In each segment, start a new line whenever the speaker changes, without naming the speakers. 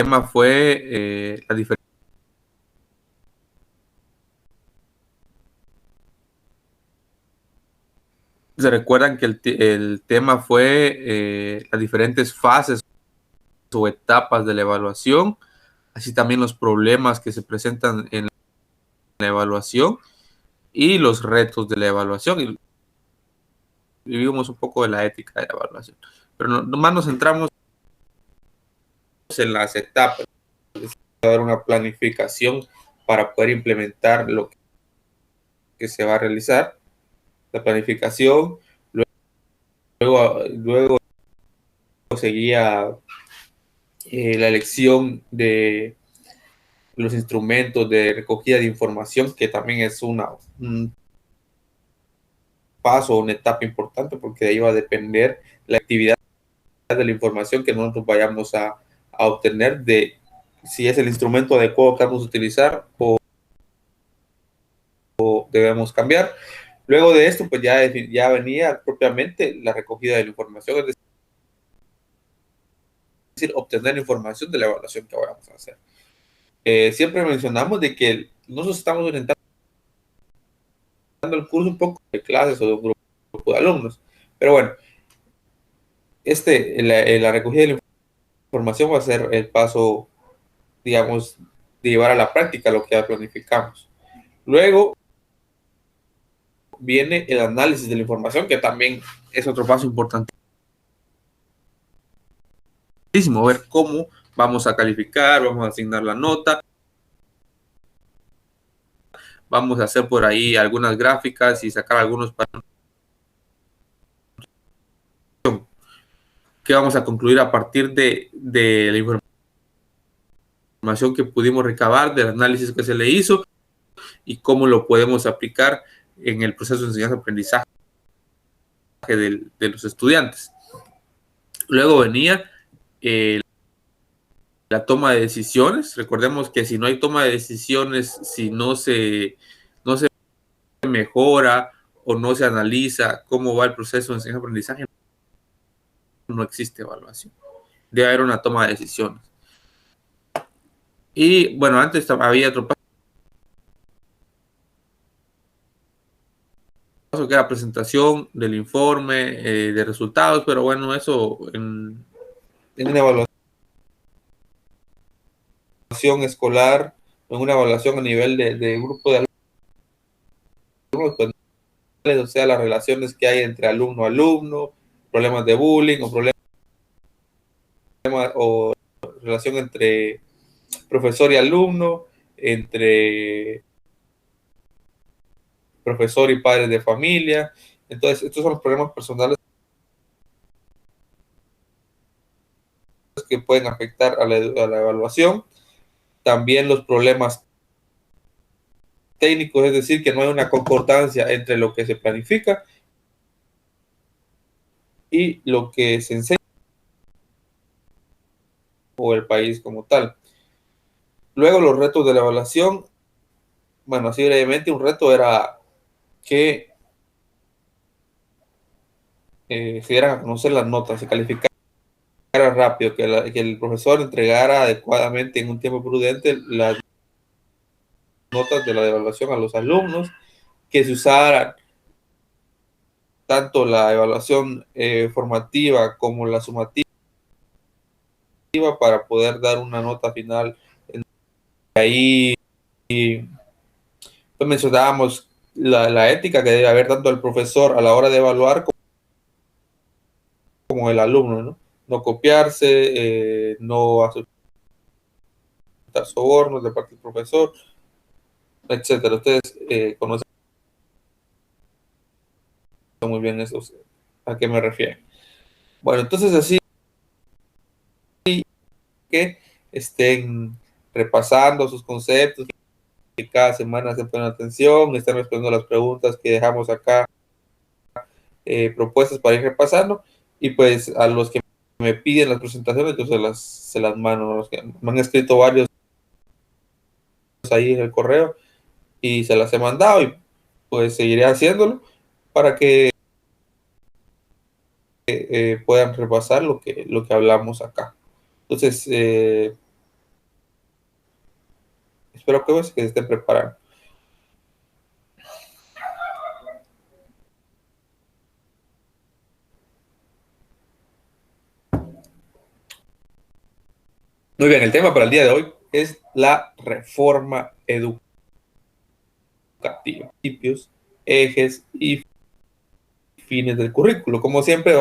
tema fue la diferencia. Se recuerdan que el tema fue las diferentes fases o etapas de la evaluación, así también los problemas que se presentan en la evaluación y los retos de la evaluación. Y vivimos un poco de la ética de la evaluación, pero nomás nos centramos en las etapas, dar una planificación para poder implementar lo que se va a realizar, la planificación, luego seguía la elección de los instrumentos de recogida de información, que también es un paso, una etapa importante, porque de ahí va a depender la actividad de la información que nosotros vayamos a obtener, de si es el instrumento adecuado que vamos a utilizar o debemos cambiar. Luego de esto, pues ya venía propiamente la recogida de la información, es decir, obtener información de la evaluación que vamos a hacer. Siempre mencionamos de que nosotros estamos orientando el curso un poco de clases o de un grupo de alumnos, pero bueno, la recogida de la información va a ser el paso, digamos, de llevar a la práctica lo que ya planificamos. Luego viene el análisis de la información, que también es otro paso importantísimo, ver cómo vamos a calificar, vamos a asignar la nota, vamos a hacer por ahí algunas gráficas y sacar algunos parámetros que vamos a concluir a partir de la información que pudimos recabar, del análisis que se le hizo y cómo lo podemos aplicar en el proceso de enseñanza-aprendizaje de los estudiantes. Luego venía la toma de decisiones. Recordemos que si no hay toma de decisiones, si no se mejora o no se analiza cómo va el proceso de enseñanza-aprendizaje, no existe evaluación. Debe haber una toma de decisiones. Y bueno, antes había otro paso que era presentación del informe de resultados, pero bueno, eso en una evaluación escolar, en una evaluación a nivel de grupo de alumnos, pues, o sea, las relaciones que hay entre alumno a alumno, problemas de bullying o problemas o relación entre profesor y alumno, entre profesor y padres de familia. Entonces, estos son los problemas personales que pueden afectar a la evaluación. También los problemas técnicos, es decir, que no hay una concordancia entre lo que se planifica y lo que se enseña o el país como tal. Luego los retos de la evaluación, bueno, así brevemente, un reto era que se dieran a conocer las notas, se calificara rápido, que el profesor entregara adecuadamente en un tiempo prudente las notas de la evaluación a los alumnos, que se usara tanto la evaluación formativa como la sumativa para poder dar una nota final. Ahí pues mencionábamos la ética que debe haber tanto el profesor a la hora de evaluar como el alumno, ¿no? No copiarse, no aceptar sobornos de parte del profesor, etcétera. Ustedes conocen muy bien eso, a qué me refiero. Bueno, entonces así que estén repasando sus conceptos, que cada semana se ponen atención, estén respondiendo las preguntas que dejamos acá propuestas para ir repasando, y pues a los que me piden las presentaciones yo se las mando, los que me han escrito varios ahí en el correo y se las he mandado, y pues seguiré haciéndolo para que puedan repasar lo que hablamos acá. Entonces, espero que se estén preparando. Muy bien, el tema para el día de hoy es la reforma educativa. Principios, ejes y fines del currículo. Como siempre,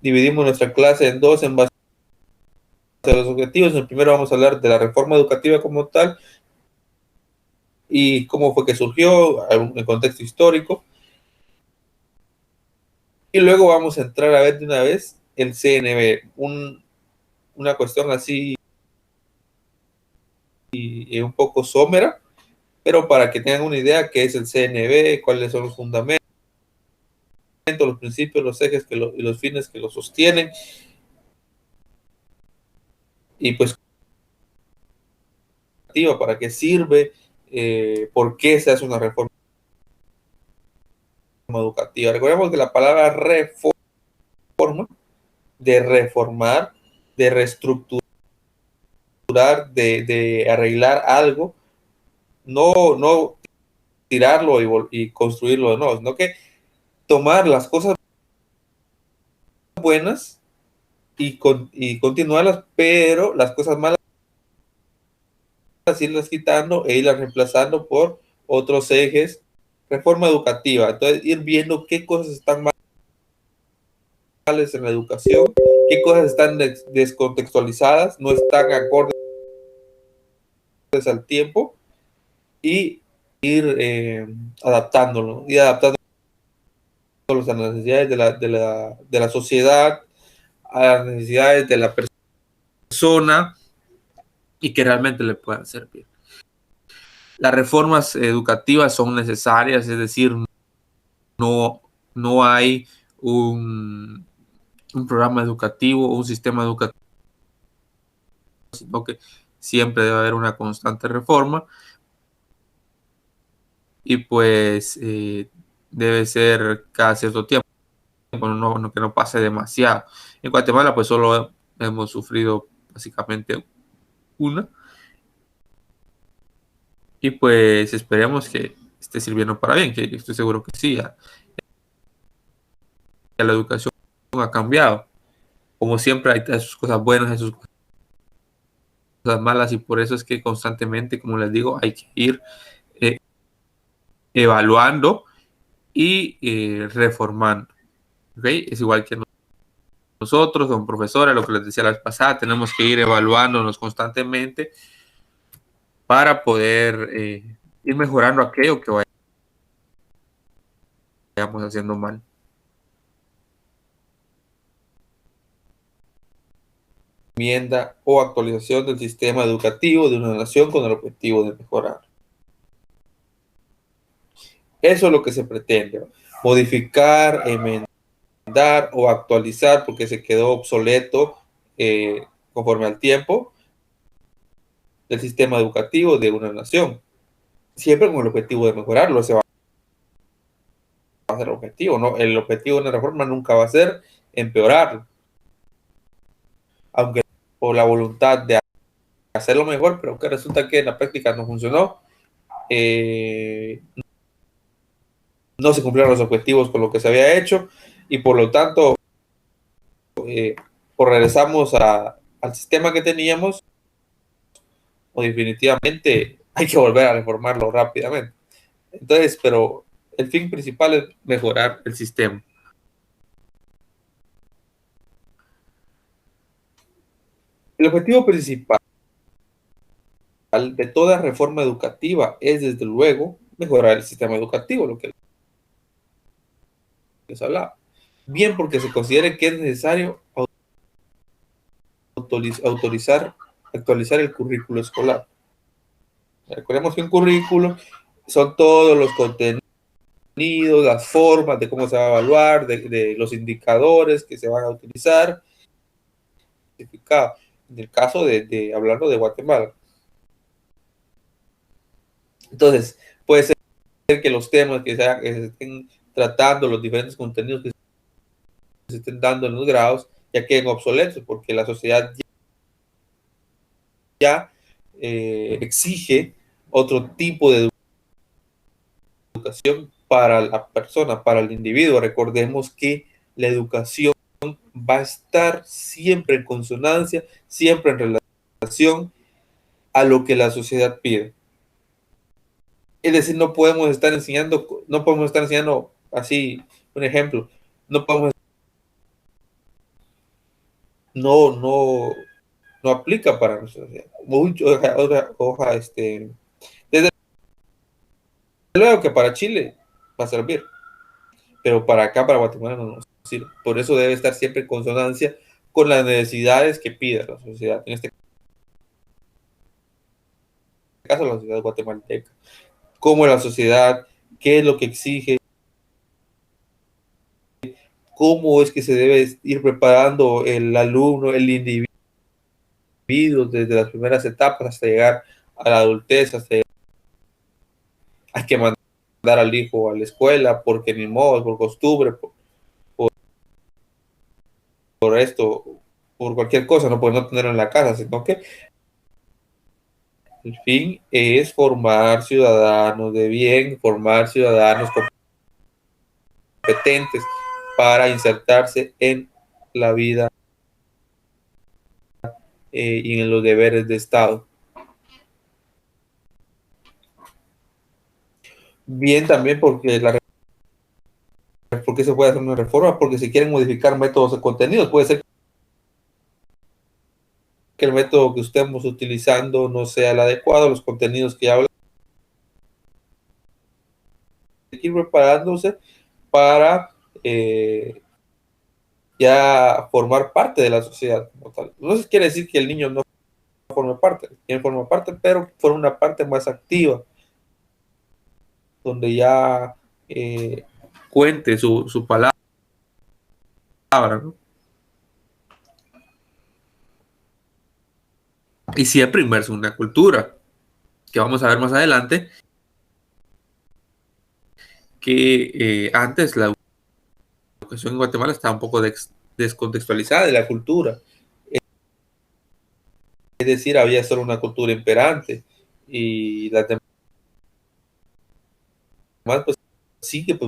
dividimos nuestra clase en dos en base a los objetivos. En el primero vamos a hablar de la reforma educativa como tal y cómo fue que surgió, el contexto histórico. Y luego vamos a entrar a ver de una vez el CNB, una cuestión así y un poco somera, pero para que tengan una idea qué es el CNB, cuáles son los fundamentos, los principios, los ejes y los fines que lo sostienen. Y pues, ¿para qué sirve? ¿Por qué se hace una reforma educativa? Recordemos que la palabra reforma, de reformar, de reestructurar, de arreglar algo, no tirarlo y construirlo, no, sino que tomar las cosas buenas y continuarlas, pero las cosas malas irlas quitando e irlas reemplazando por otros ejes. Reforma educativa, entonces ir viendo qué cosas están mal en la educación, qué cosas están descontextualizadas, no están acordes al tiempo, y ir adaptándolo, y adaptándolos a las necesidades de la sociedad, a las necesidades de la persona, y que realmente le puedan servir. Las reformas educativas son necesarias, es decir, no hay un programa educativo, un sistema educativo, sino que siempre debe haber una constante reforma, y pues debe ser cada cierto tiempo, que no pase demasiado. En Guatemala pues solo hemos sufrido básicamente una, y pues esperemos que esté sirviendo para bien, que estoy seguro que sí, ya la educación ha cambiado. Como siempre hay sus cosas buenas y sus cosas malas, y por eso es que constantemente, como les digo, hay que ir evaluando y reformando. ¿Okay? Es igual que nosotros, como profesores, lo que les decía la vez pasada, tenemos que ir evaluándonos constantemente para poder ir mejorando aquello que vayamos haciendo mal. Enmienda o actualización del sistema educativo de una nación con el objetivo de mejorar. Eso es lo que se pretende, modificar, enmendar o actualizar, porque se quedó obsoleto conforme al tiempo, del sistema educativo de una nación, siempre con el objetivo de mejorarlo. Ese va a ser el objetivo, ¿no? El objetivo de una reforma nunca va a ser empeorarlo, aunque por la voluntad de hacerlo mejor, pero que resulta que en la práctica no funcionó, no se cumplieron los objetivos con lo que se había hecho, y por lo tanto pues regresamos al sistema que teníamos, o definitivamente hay que volver a reformarlo rápidamente. Entonces, pero el fin principal es mejorar el sistema. El objetivo principal de toda reforma educativa es, desde luego, mejorar el sistema educativo, lo que les hablaba. Bien porque se considere que es necesario actualizar el currículo escolar. Recordemos que un currículo son todos los contenidos, las formas de cómo se va a evaluar, de los indicadores que se van a utilizar. En el caso de hablando de Guatemala. Entonces, puede ser que los temas que se estén tratando, los diferentes contenidos que se estén dando en los grados, ya queden obsoletos, porque la sociedad ya exige otro tipo de educación para la persona, para el individuo. Recordemos que la educación va a estar siempre en consonancia, siempre en relación a lo que la sociedad pide. Es decir, no podemos estar enseñando así, un ejemplo, no podemos, no aplica para nuestra sociedad. Desde luego que para Chile va a servir, pero para acá, para Guatemala, no nos sirve. Por eso debe estar siempre en consonancia con las necesidades que pide la sociedad, en este caso la sociedad guatemalteca. Cómo la sociedad, qué es lo que exige, cómo es que se debe ir preparando el alumno, el individuo, desde las primeras etapas hasta llegar a la adultez, hasta llegar. Hay que mandar al hijo a la escuela porque ni modo, por costumbre, por esto, por cualquier cosa, no puede no tenerlo en la casa, sino que el fin es formar ciudadanos de bien, formar ciudadanos competentes para insertarse en la vida y en los deberes de Estado. Bien también porque se puede hacer una reforma, porque se quieren modificar métodos de contenidos. Puede ser que el método que estemos utilizando no sea el adecuado, los contenidos que hablan, ir preparándose para ya formar parte de la sociedad como tal. No se quiere decir que el niño no forme parte, él forma parte, pero forma una parte más activa, donde ya cuente su palabra, ¿no? Y siempre inmerso en una cultura, que vamos a ver más adelante, que antes la educación en Guatemala estaba un poco descontextualizada de la cultura. Es decir, había solo una cultura imperante y las demás, pues sí que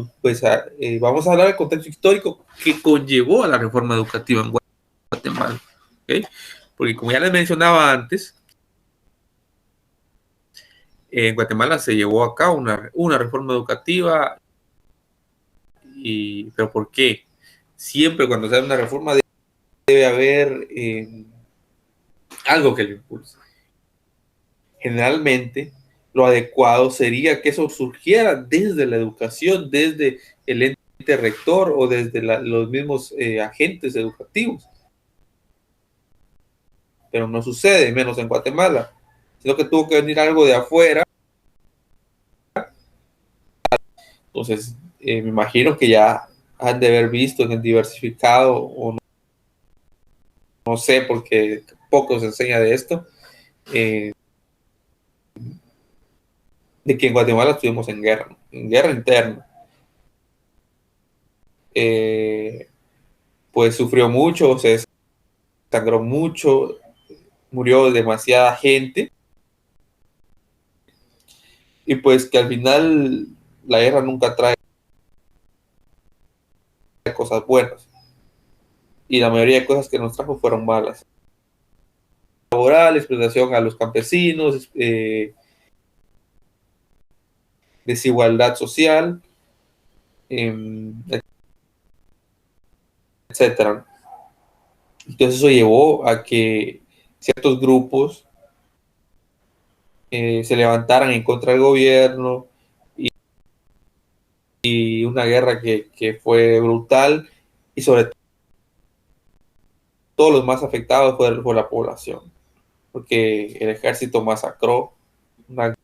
vamos a hablar del contexto histórico que conllevó a la reforma educativa en Guatemala. ¿Okay? Porque como ya les mencionaba antes, en Guatemala se llevó a cabo una reforma educativa, pero ¿por qué? Siempre cuando se hace una reforma debe haber algo que lo impulse. Generalmente, lo adecuado sería que eso surgiera desde la educación, desde el ente rector o desde los mismos agentes educativos. Pero no sucede, menos en Guatemala, sino que tuvo que venir algo de afuera. Entonces, me imagino que ya han de haber visto en el diversificado, o no sé, porque poco se enseña de esto, de que en Guatemala estuvimos en guerra interna. Pues sufrió mucho, se sangró mucho, murió demasiada gente, y pues que al final la guerra nunca trae cosas buenas, y la mayoría de cosas que nos trajo fueron malas. Laboral, explotación a los campesinos, desigualdad social, etcétera. Entonces eso llevó a que ciertos grupos se levantaran en contra del gobierno, y una guerra que fue brutal, y sobre todo los más afectados fue la población, porque el ejército masacró una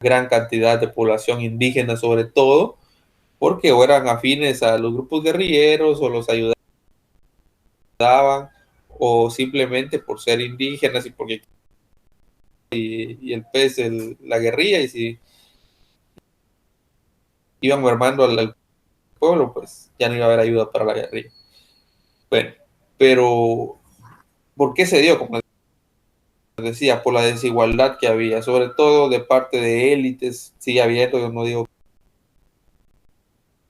gran cantidad de población indígena, sobre todo porque o eran afines a los grupos guerrilleros o los ayudaban, o simplemente por ser indígenas y porque y el pez la guerrilla, y si iban mermando al pueblo, pues ya no iba a haber ayuda para la guerrilla. Bueno, pero ¿por qué se dio? Como decía, por la desigualdad que había, sobre todo de parte de élites, sigue habiendo, yo no digo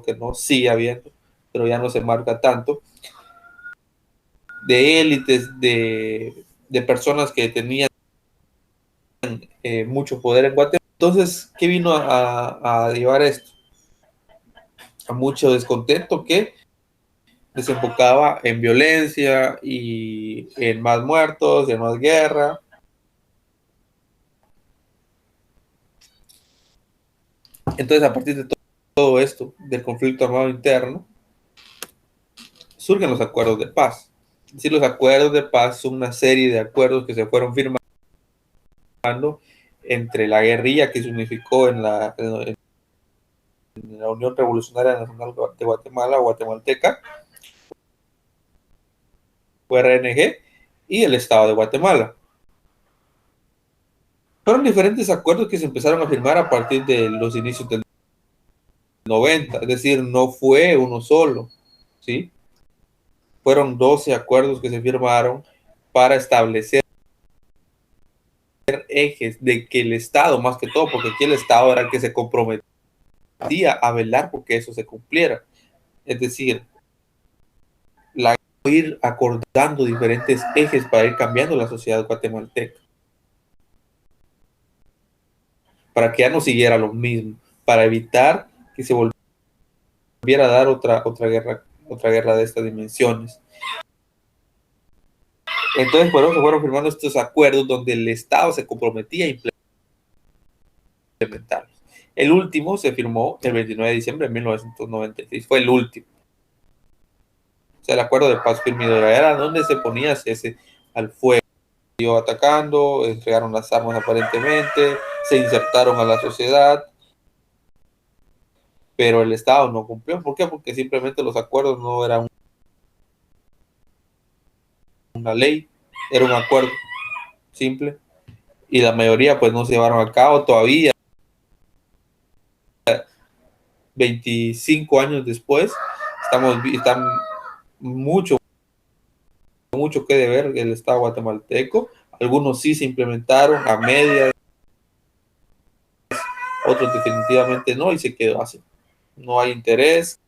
que no, sigue habiendo, pero ya no se marca tanto, de élites, de personas que tenían mucho poder en Guatemala. Entonces, ¿qué vino a llevar esto? A mucho descontento que desembocaba en violencia y en más muertos, en más guerra. Entonces, a partir de todo esto, del conflicto armado interno, surgen los acuerdos de paz. Es decir, los acuerdos de paz son una serie de acuerdos que se fueron firmando entre la guerrilla que se unificó en la Unión Revolucionaria Nacional de Guatemala, guatemalteca, URNG, y el Estado de Guatemala. Fueron diferentes acuerdos que se empezaron a firmar a partir de los inicios del 90, es decir, no fue uno solo, ¿sí? Fueron 12 acuerdos que se firmaron para establecer ejes de que el Estado, más que todo, porque aquí el Estado era el que se comprometía a velar porque eso se cumpliera. Es decir, ir acordando diferentes ejes para ir cambiando la sociedad guatemalteca, para que ya no siguiera lo mismo, para evitar que se volviera a dar otra guerra de estas dimensiones. Entonces, por eso se fueron firmando estos acuerdos donde el Estado se comprometía a implementarlos. El último se firmó el 29 de diciembre de 1996, fue el último. O sea, el acuerdo de paz firme era donde se ponía cese al fuego. Atacando, entregaron las armas aparentemente, se insertaron a la sociedad, pero el Estado no cumplió. ¿Por qué? Porque simplemente los acuerdos no eran una ley, era un acuerdo simple y la mayoría pues no se llevaron a cabo todavía. 25 años después, están mucho que deber el Estado guatemalteco. Algunos sí se implementaron a medias, otros definitivamente no y se quedó así. No hay interés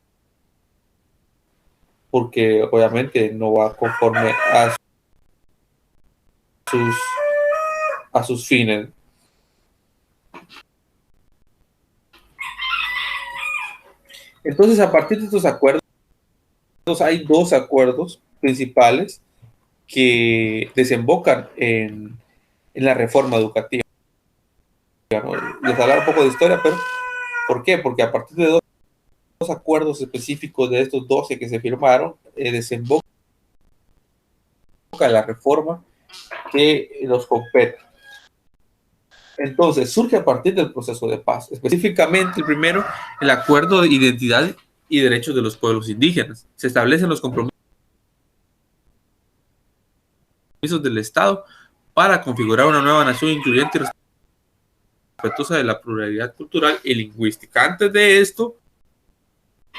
porque obviamente no va conforme a sus fines. Entonces, a partir de estos acuerdos, hay dos acuerdos principales que desembocan en la reforma educativa. ¿No? Les hablar un poco de historia, pero ¿por qué? Porque a partir de dos acuerdos específicos de estos 12 que se firmaron, desemboca la reforma que los compete. Entonces, surge a partir del proceso de paz. Específicamente, el primero, el acuerdo de identidad y derechos de los pueblos indígenas. Se establecen los compromisos del Estado para configurar una nueva nación incluyente y respetuosa de la pluralidad cultural y lingüística. Antes de esto,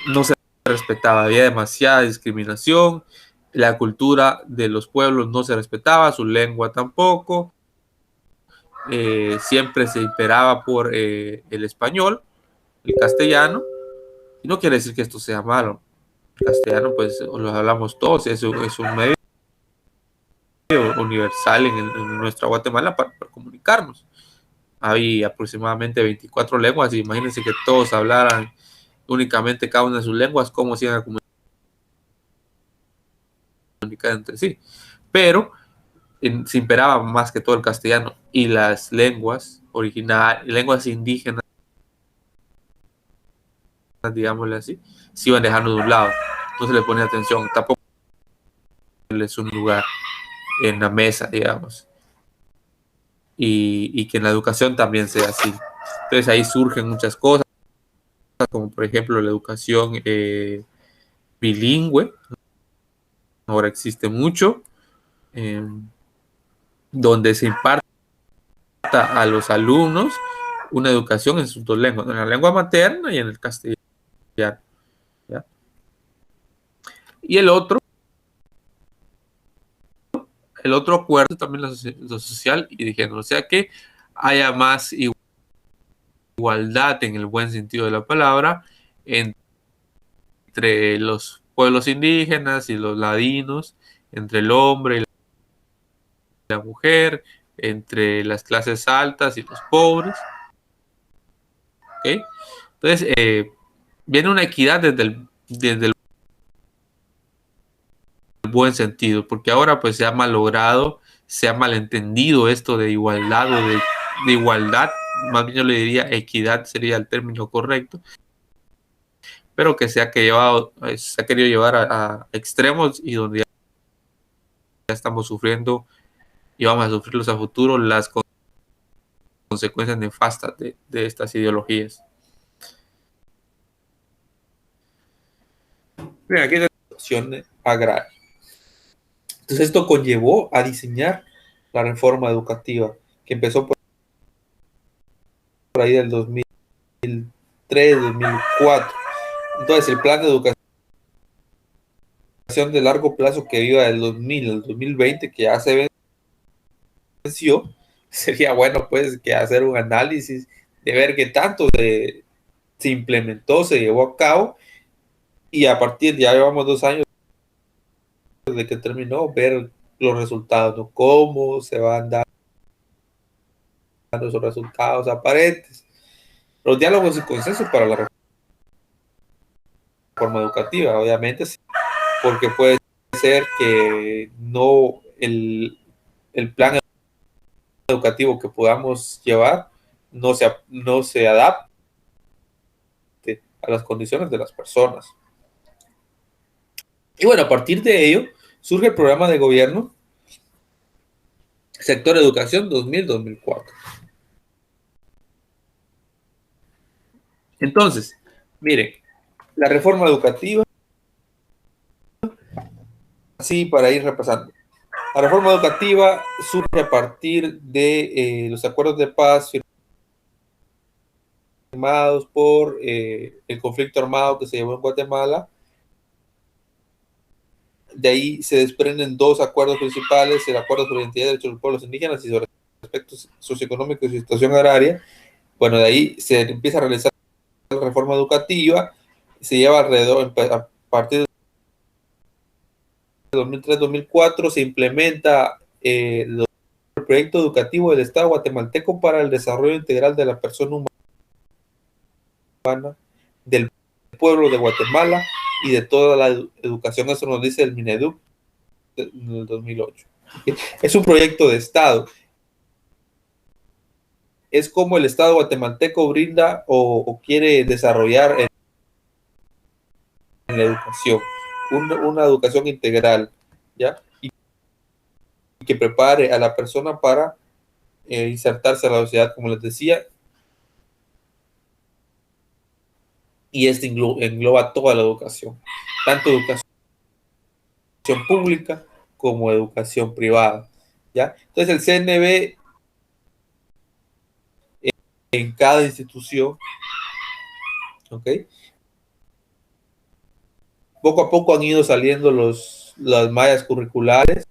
no se respetaba, había demasiada discriminación, la cultura de los pueblos no se respetaba, su lengua tampoco, siempre se imperaba por el español, el castellano, y no quiere decir que esto sea malo. El castellano, pues, lo hablamos todos, es un medio universal en nuestra Guatemala para comunicarnos. Hay aproximadamente 24 lenguas, y imagínense que todos hablaran únicamente cada una de sus lenguas, ¿cómo se iban a comunicar entre sí? Pero se imperaba más que todo el castellano, y las lenguas originales, lenguas indígenas, digámosle así, se iban dejando de un lado, no se le pone atención, tampoco es un lugar en la mesa, digamos, y que en la educación también sea así. Entonces ahí surgen muchas cosas, como por ejemplo la educación bilingüe, ahora existe mucho, donde se imparte a los alumnos una educación en sus dos lenguas, en la lengua materna y en el castellano. ¿Ya? Y el otro el otro acuerdo, también lo social y de género, o sea que haya más igualdad en el buen sentido de la palabra entre los pueblos indígenas y los ladinos, entre el hombre y la mujer, entre las clases altas y los pobres. ¿Okay? Entonces, viene una equidad desde el buen sentido, porque ahora pues se ha malogrado, se ha malentendido esto de igualdad o de igualdad, más bien yo le diría equidad sería el término correcto, pero que se ha querido llevar a extremos y donde ya estamos sufriendo y vamos a sufrirlos a futuro las consecuencias nefastas de estas ideologías. Bien, aquí es la situación agraria. Entonces esto conllevó a diseñar la reforma educativa que empezó por ahí del 2003, 2004. Entonces el plan de educación de largo plazo que iba del 2000 al 2020, que ya se venció, sería bueno pues que hacer un análisis de ver qué tanto se implementó, se llevó a cabo, y a partir, ya llevamos 2 años desde que terminó, ver los resultados, ¿no? Cómo se van dando esos resultados aparentes. Los diálogos y consensos para la reforma educativa, obviamente, sí, porque puede ser que no el plan educativo que podamos llevar no se adapte a las condiciones de las personas. Y bueno, a partir de ello surge el programa de gobierno Sector Educación 2000-2004. Entonces, miren, la reforma educativa, así para ir repasando. La reforma educativa surge a partir de los acuerdos de paz firmados por el conflicto armado que se llevó en Guatemala. De ahí se desprenden 2 acuerdos principales: el acuerdo sobre identidad y derechos de los pueblos indígenas y sobre aspectos socioeconómicos y situación agraria. Bueno, de ahí se empieza a realizar la reforma educativa, se lleva alrededor, a partir de 2003-2004, se implementa el proyecto educativo del Estado guatemalteco para el desarrollo integral de la persona humana, del pueblo de Guatemala y de toda la educación. Eso nos dice el Mineduc en el 2008. Es un proyecto de Estado. Es como el Estado guatemalteco brinda o quiere desarrollar en la educación, una educación integral, ¿ya? Y que prepare a la persona para insertarse a la sociedad, como les decía, y este engloba toda la educación, tanto educación pública como educación privada, ¿ya? Entonces el CNB en cada institución, ¿ok? Poco a poco han ido saliendo las mallas curriculares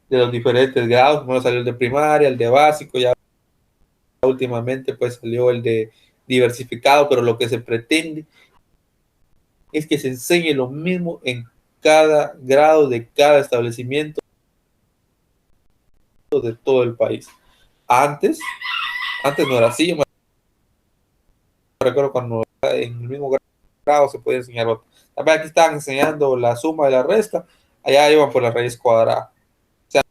de los diferentes grados. Primero salió el de primaria, el de básico, ya últimamente pues salió el de diversificado, pero lo que se pretende es que se enseñe lo mismo en cada grado de cada establecimiento de todo el país. Antes no era así. Yo me recuerdo cuando en el mismo grado se podía enseñar otro. También aquí estaban enseñando la suma y la resta, allá iban por la raíz cuadrada. O sea,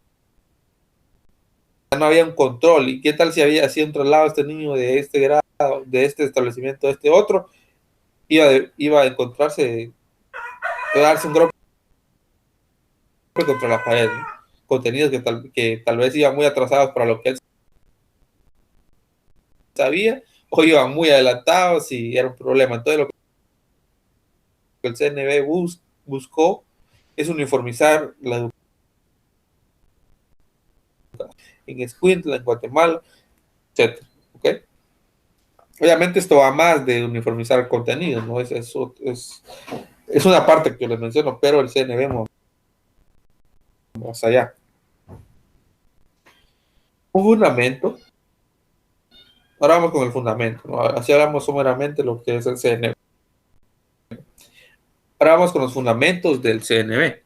no había un control. ¿Y qué tal si había así un traslado este niño de este grado, de este establecimiento a este otro? Iba a encontrarse, iba a darse un golpe contra la pared, ¿no? Contenidos que tal vez iban muy atrasados para lo que él sabía, o iban muy adelantados y era un problema. Entonces lo que el CNB buscó es uniformizar la educación en Escuintla, en Guatemala, etc. ¿Okay? Obviamente esto va más de uniformizar el contenido, ¿no? Es una parte que les menciono, pero el CNB más allá. Un fundamento. Ahora vamos con el fundamento, ¿no? Así hablamos someramente lo que es el CNV. Ahora vamos con los fundamentos del CNV.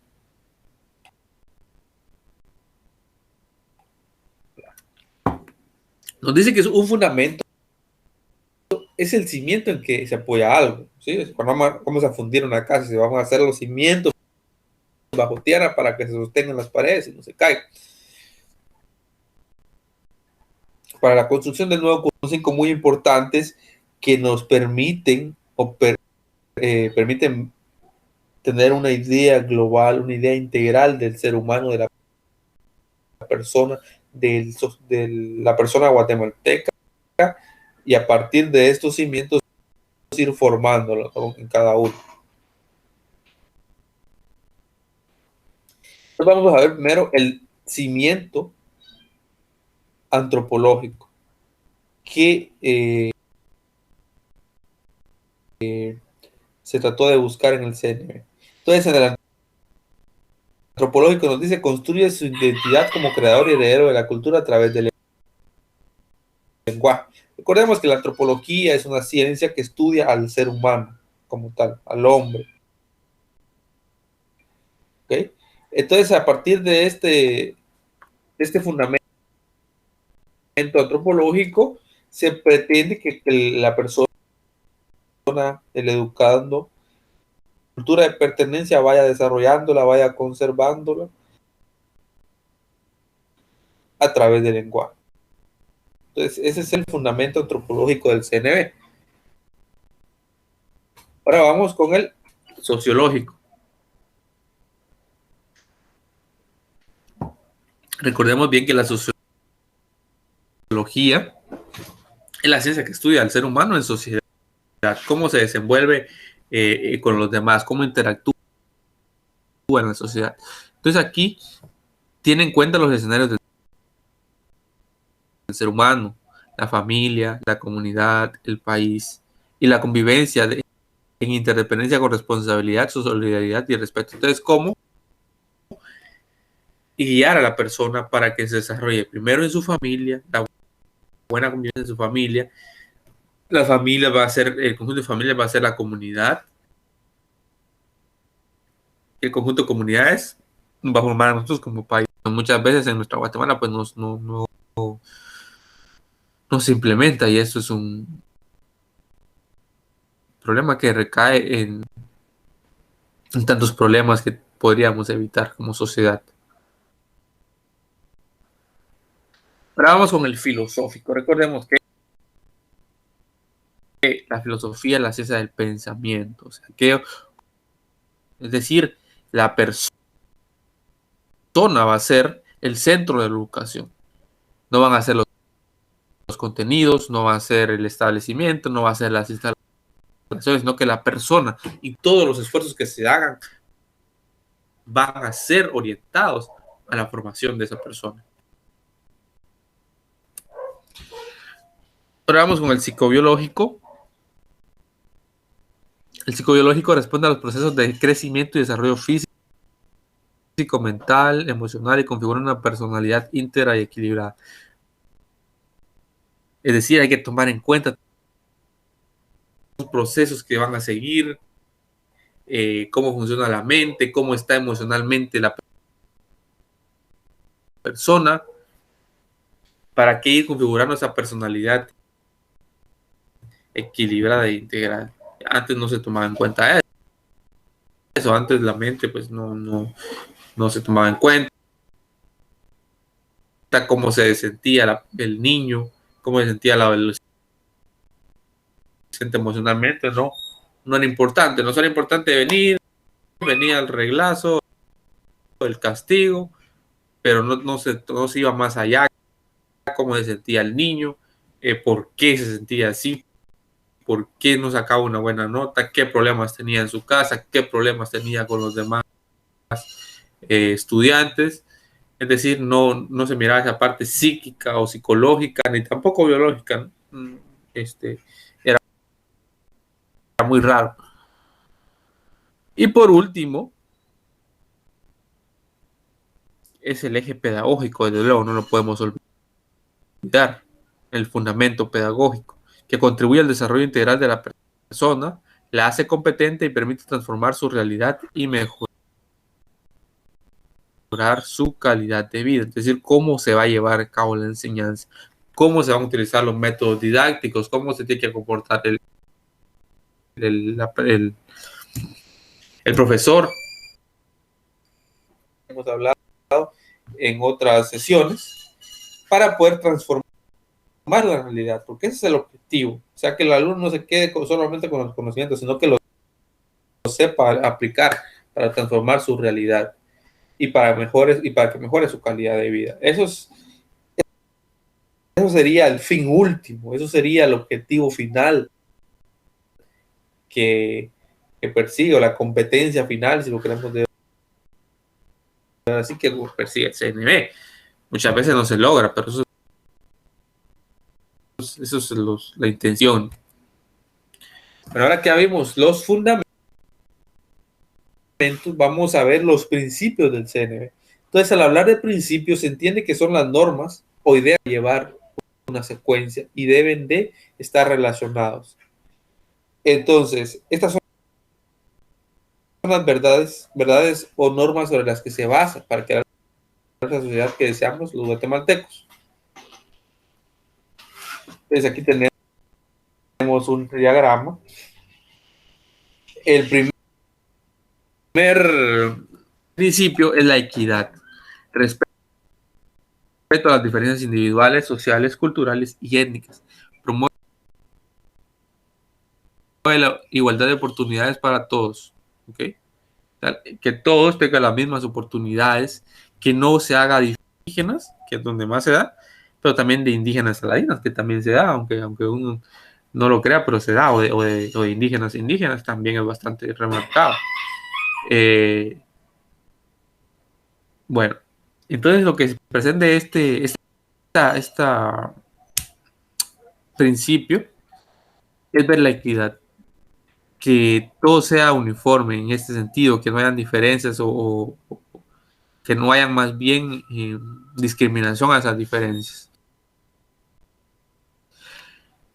Nos dice que es un fundamento, es el cimiento en que se apoya algo, ¿sí? Cuando vamos a fundir una casa, si vamos a hacer los cimientos bajo tierra para que se sostengan las paredes y no se caigan. Para la construcción del nuevo, 5 muy importantes que nos permiten permiten tener una idea global, una idea integral del ser humano, de la persona, de la persona guatemalteca, y a partir de estos cimientos ir formándolo, ¿no?, en cada uno. Entonces vamos a ver primero el cimiento antropológico que se trató de buscar en el CNV. Entonces, en el antropológico nos dice: construye su identidad como creador y heredero de la cultura a través del lenguaje. Recordemos que la antropología es una ciencia que estudia al ser humano como tal, al hombre. ¿Okay? Entonces, a partir de este fundamento antropológico, se pretende que la persona, el educando, cultura de pertenencia, vaya desarrollándola, vaya conservándola a través del lenguaje. Entonces, ese es el fundamento antropológico del CNV. Ahora vamos con el sociológico. Recordemos bien que la sociología es la ciencia que estudia al ser humano en sociedad, cómo se desenvuelve con los demás, cómo interactúa en la sociedad. Entonces aquí tiene en cuenta los escenarios del ser humano, la familia, la comunidad, el país y la convivencia en interdependencia con responsabilidad, su solidaridad y respeto. Entonces, ¿cómo guiar a la persona para que se desarrolle primero en su familia, la buena convivencia en su familia? La familia va a ser, el conjunto de familias va a ser la comunidad, el conjunto de comunidades va a formar a nosotros como país. Muchas veces en nuestra Guatemala pues no se implementa, y eso es un problema que recae en tantos problemas que podríamos evitar como sociedad. Ahora vamos con el filosófico. Recordemos que la filosofía es la ciencia del pensamiento, o sea, es decir, la persona va a ser el centro de la educación. No van a ser los contenidos, no va a ser el establecimiento, no va a ser las instalaciones, sino que la persona y todos los esfuerzos que se hagan van a ser orientados a la formación de esa persona. Ahora vamos con el psicobiológico. El psicobiológico responde a los procesos de crecimiento y desarrollo físico, mental, emocional, y configura una personalidad íntegra y equilibrada. Es decir, hay que tomar en cuenta los procesos que van a seguir, cómo funciona la mente, cómo está emocionalmente la persona, para que ir configurando esa personalidad equilibrada e integrada. Antes no se tomaba en cuenta eso, antes la mente pues no se tomaba en cuenta cómo se sentía el niño, cómo se sentía la adolescente emocionalmente, no era importante, no era importante venía el reglazo, el castigo, pero no se iba más allá, cómo se sentía el niño, por qué se sentía así, por qué no sacaba una buena nota, qué problemas tenía en su casa, qué problemas tenía con los demás estudiantes. Es decir, no se miraba esa parte psíquica o psicológica, ni tampoco biológica, ¿no? Era muy raro. Y por último, es el eje pedagógico, desde luego, no lo podemos olvidar, el fundamento pedagógico, que contribuye al desarrollo integral de la persona, la hace competente y permite transformar su realidad y mejorar su calidad de vida. Es decir, cómo se va a llevar a cabo la enseñanza, cómo se van a utilizar los métodos didácticos, cómo se tiene que comportar el profesor. Hemos hablado en otras sesiones para poder transformar la realidad, porque ese es el objetivo. O sea, que el alumno no se quede solamente con los conocimientos, sino que lo sepa aplicar para transformar su realidad y para que mejore su calidad de vida. Eso sería el fin último, eso sería el objetivo final que persigue, o la competencia final, si lo queremos decir así, que persigue el CNB. Muchas veces no se logra, pero eso es la intención. Pero ahora que ya vimos los fundamentos, vamos a ver los principios del CNB. Entonces, al hablar de principios, se entiende que son las normas o ideas de llevar una secuencia y deben de estar relacionados. Entonces, estas son las verdades o normas sobre las que se basa para crear la sociedad que deseamos los guatemaltecos. Entonces, aquí tenemos un diagrama. El primer principio es la equidad. Respeto a las diferencias individuales, sociales, culturales y étnicas. Promueve la igualdad de oportunidades para todos. ¿Okay? Que todos tengan las mismas oportunidades, que no se haga de indígenas, que es donde más se da, pero también de indígenas saladinas, que también se da, aunque uno no lo crea, pero se da, o de indígenas también es bastante remarcado. Bueno, entonces lo que se presenta este principio es ver la equidad, que todo sea uniforme en este sentido, que no hayan diferencias o que no hayan más bien discriminación a esas diferencias.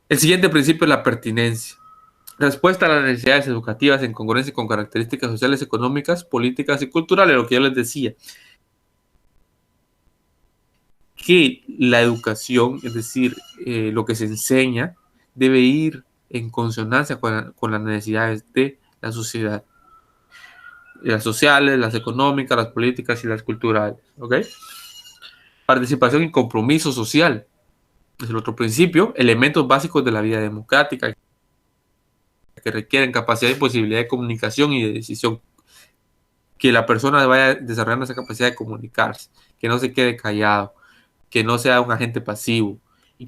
El siguiente principio es la pertinencia. Respuesta a las necesidades educativas en congruencia con características sociales, económicas, políticas y culturales, lo que yo les decía. Que la educación, es decir, lo que se enseña, debe ir en consonancia con las necesidades de la sociedad. Las sociales, las económicas, las políticas y las culturales. ¿Ok? Participación y compromiso social. Es el otro principio. Elementos básicos de la vida democrática que requieren capacidad y posibilidad de comunicación y de decisión. Que la persona vaya desarrollando esa capacidad de comunicarse, que no se quede callado, que no sea un agente pasivo y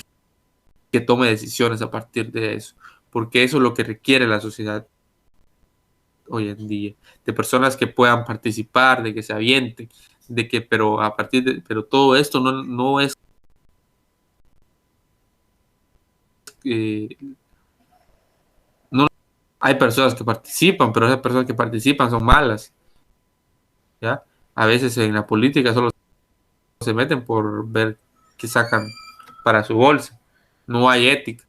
que tome decisiones a partir de eso, porque eso es lo que requiere la sociedad hoy en día, de personas que puedan participar, de que se avienten, de que, pero todo esto no es no hay personas que participan, pero esas personas que participan son malas, ¿ya? A veces en la política solo se meten por ver qué sacan para su bolsa, no hay ética.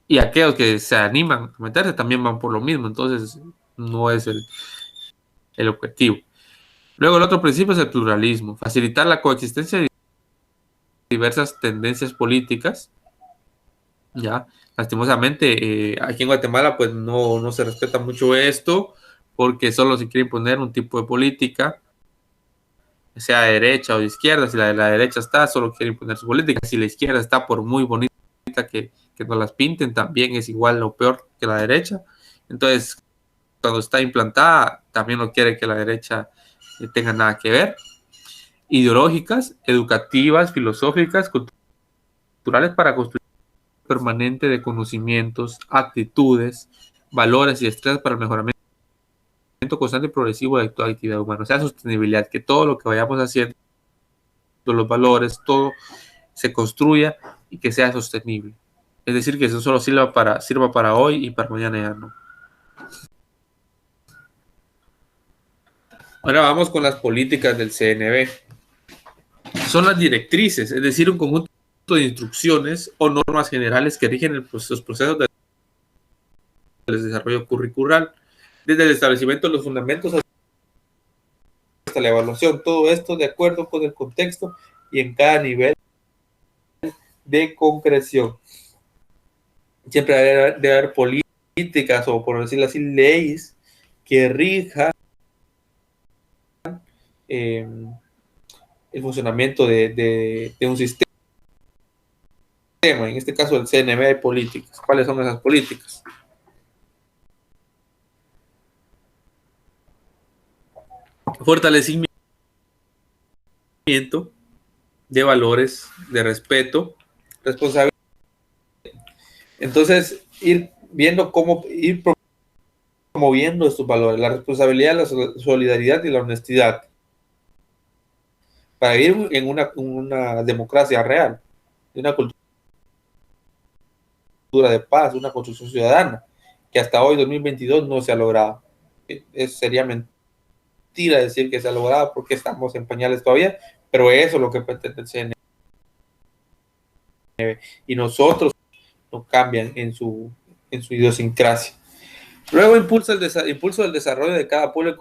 Y aquellos que se animan a meterse también van por lo mismo, entonces no es el objetivo. Luego el otro principio es el pluralismo, facilitar la coexistencia de diversas tendencias políticas. Ya, lastimosamente, aquí en Guatemala pues no se respeta mucho esto, porque solo se quiere imponer un tipo de política, sea de derecha o de izquierda. Si la de la derecha está, solo quiere imponer su política. Si la izquierda está, por muy bonita que nos las pinten, también es igual o peor que la derecha. Entonces, cuando está implantada, también no quiere que la derecha tenga nada que ver. Ideológicas, educativas, filosóficas, culturales, para construir un permanente de conocimientos, actitudes, valores y destrezas para el mejoramiento constante y progresivo de toda actividad humana. O sea, sostenibilidad, que todo lo que vayamos haciendo, los valores, todo se construya y que sea sostenible. Es decir, que eso solo sirva para hoy y para mañana ya no. Ahora vamos con las políticas del CNB. Son las directrices, es decir, un conjunto de instrucciones o normas generales que rigen los procesos del desarrollo curricular, desde el establecimiento de los fundamentos hasta la evaluación. Todo esto de acuerdo con el contexto y en cada nivel de concreción. Siempre debe haber políticas o, por decirlo así, leyes que rijan el funcionamiento de un sistema, en este caso el CNB de políticas. ¿Cuáles son esas políticas? Fortalecimiento de valores, de respeto, responsabilidad. Entonces, ir viendo cómo ir promoviendo estos valores, la responsabilidad, la solidaridad y la honestidad, para vivir en una democracia real, una cultura de paz, una construcción ciudadana, que hasta hoy, 2022, no se ha logrado. Sería mentira decir que se ha logrado porque estamos en pañales todavía, pero eso es lo que pretende el CNB. Y nosotros no cambian en su idiosincrasia. Luego impulso del desarrollo de cada pueblo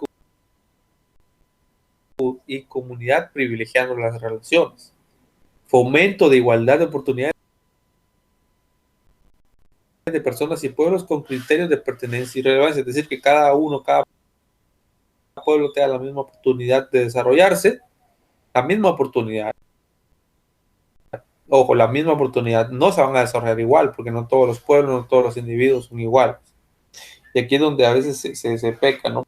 y comunidad, privilegiando las relaciones. Fomento de igualdad de oportunidades de personas y pueblos con criterios de pertenencia y relevancia, es decir, que cada pueblo tenga la misma oportunidad de desarrollarse, la misma oportunidad. Ojo, la misma oportunidad, no se van a desarrollar igual, porque no todos los pueblos, no todos los individuos son iguales. Y aquí es donde a veces se peca, ¿no?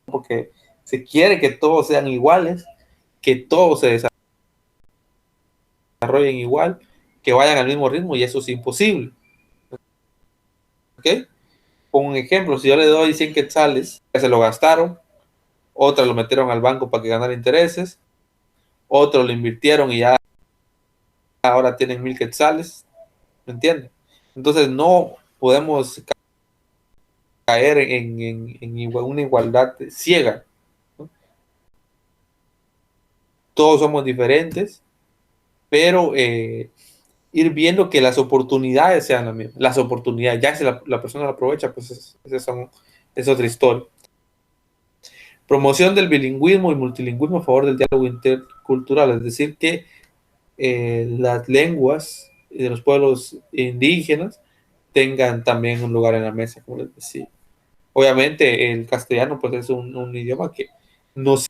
Porque se quiere que todos sean iguales, que todos se desarrollen igual, que vayan al mismo ritmo, y eso es imposible. ¿Ok? Con un ejemplo, si yo le doy 100 quetzales, se lo gastaron, otros lo metieron al banco para que ganara intereses, otros lo invirtieron y ya ahora tienen 1000 quetzales, ¿me entienden? Entonces no podemos caer en una igualdad ciega, ¿no? Todos somos diferentes, pero ir viendo que las oportunidades sean las mismas. Las oportunidades, ya si la persona la aprovecha, pues es otra historia. Promoción del bilingüismo y multilingüismo a favor del diálogo intercultural, es decir, que las lenguas de los pueblos indígenas tengan también un lugar en la mesa, como les decía. Obviamente el castellano pues es un idioma que nos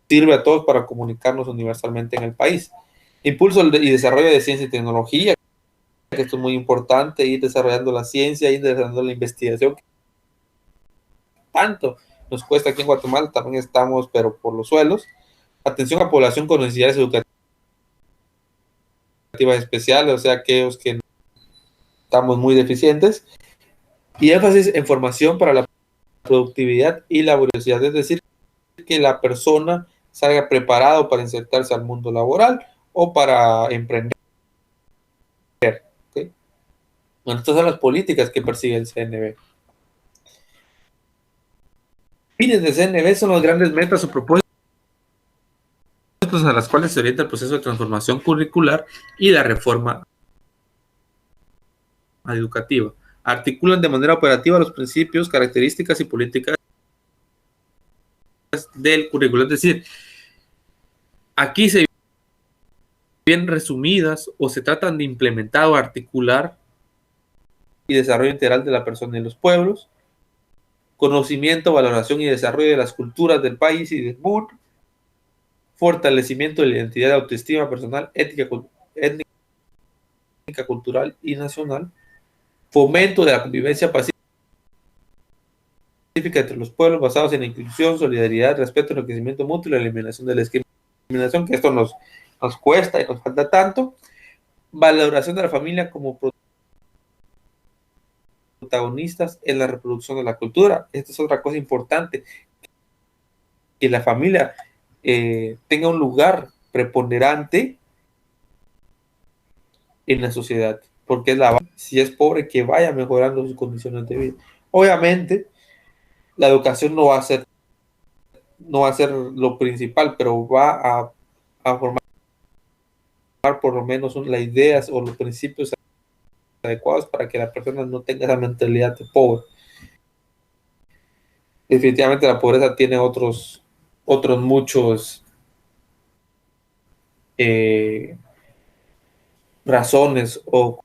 sirve a todos para comunicarnos universalmente en el país. Impulso y desarrollo de ciencia y tecnología, que esto es muy importante, ir desarrollando la ciencia, ir desarrollando la investigación. Tanto nos cuesta aquí en Guatemala, también estamos, pero por los suelos. Atención a población con necesidades educativas especiales, o sea, aquellos que estamos muy deficientes. Y énfasis en formación para la productividad y laboriosidad, es decir, que la persona salga preparado para insertarse al mundo laboral o para emprender. ¿Okay? Bueno, estas son las políticas que persigue el CNB. Fines del CNB son las grandes metas o propósitos a las cuales se orienta el proceso de transformación curricular y la reforma educativa. Articulan de manera operativa los principios, características y políticas del currículo. Es decir, aquí se bien resumidas o se tratan de implementar o articular y desarrollo integral de la persona y los pueblos, conocimiento, valoración y desarrollo de las culturas del país y del mundo, fortalecimiento de la identidad de autoestima personal, étnica, cultural y nacional, fomento de la convivencia pacífica entre los pueblos basados en la inclusión, solidaridad, respeto, enriquecimiento mutuo y la eliminación de la discriminación, que esto nos cuesta y nos falta tanto, valoración de la familia como protagonistas en la reproducción de la cultura. Esta es otra cosa importante, que la familia tenga un lugar preponderante en la sociedad, porque es la base. Si es pobre, que vaya mejorando sus condiciones de vida. Obviamente, la educación no va a ser no va a ser lo principal, pero va a formar por lo menos las ideas o los principios adecuados para que la persona no tenga esa mentalidad de pobre. Definitivamente la pobreza tiene otros muchos razones o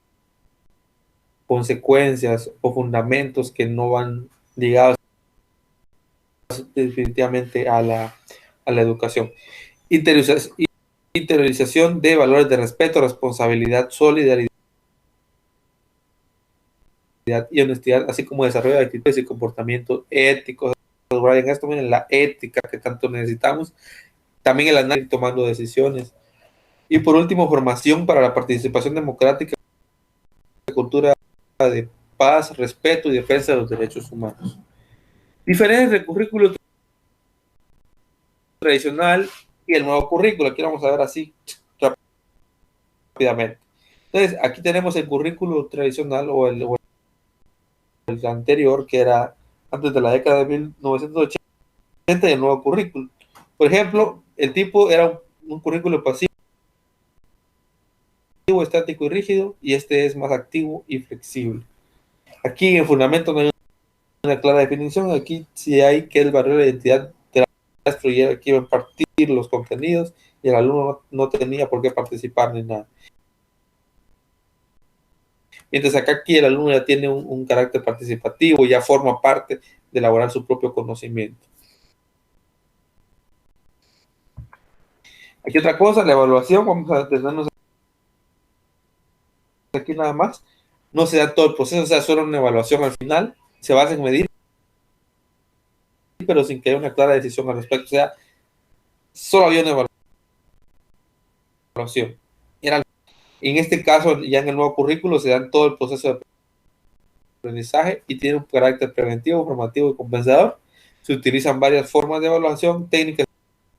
consecuencias o fundamentos que no van ligados definitivamente a la educación. Interiorización de valores de respeto, responsabilidad, solidaridad y honestidad, así como desarrollo de actitudes y comportamientos éticos. En esto miren la ética que tanto necesitamos, también el análisis tomando decisiones. Y por último, formación para la participación democrática, cultura de paz, respeto y defensa de los derechos humanos. Diferencias del currículo tradicional y el nuevo currículo. Aquí vamos a ver así rápidamente. Entonces, aquí tenemos el currículo tradicional o el anterior, que era antes de la década de 1980, y el nuevo currículo. Por ejemplo, el tipo era un currículo pasivo, estático y rígido, y este es más activo y flexible. Aquí en fundamento no hay una clara definición, aquí sí hay que el valor de identidad del maestro y aquí iba a impartir los contenidos y el alumno no tenía por qué participar ni nada. Mientras acá aquí el alumno ya tiene un carácter participativo y ya forma parte de elaborar su propio conocimiento. Aquí otra cosa, la evaluación, vamos a detenernos aquí nada más. No se da todo el proceso, o sea, solo una evaluación al final, se basa en medir, pero sin que haya una clara decisión al respecto. O sea, solo había una evaluación. En este caso, ya en el nuevo currículo se da todo el proceso de aprendizaje y tiene un carácter preventivo, formativo y compensador. Se utilizan varias formas de evaluación, técnicas,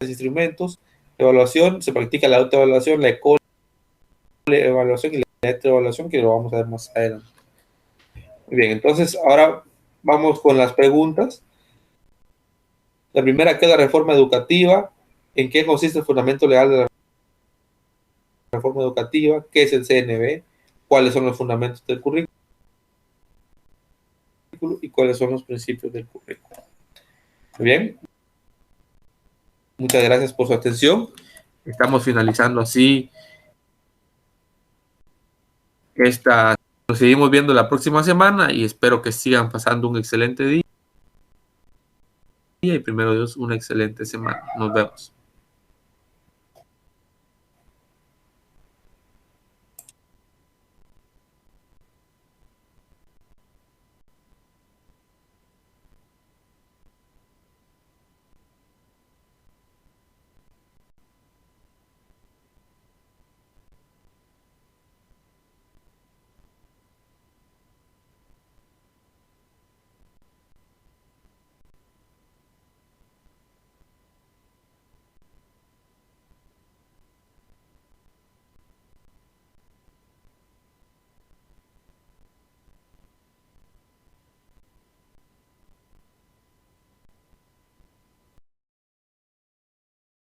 instrumentos. Evaluación, se practica la autoevaluación, la evaluación y la retroevaluación, que lo vamos a ver más adelante. Muy bien, entonces ahora vamos con las preguntas. La primera, ¿qué es la reforma educativa? ¿En qué consiste el fundamento legal de la reforma educativa? ¿Qué es el CNB? ¿Cuáles son los fundamentos del currículo? ¿Y cuáles son los principios del currículo? Muy bien. Muchas gracias por su atención. Estamos finalizando así esta. Nos seguimos viendo la próxima semana y espero que sigan pasando un excelente día y primero Dios, una excelente semana. Nos vemos.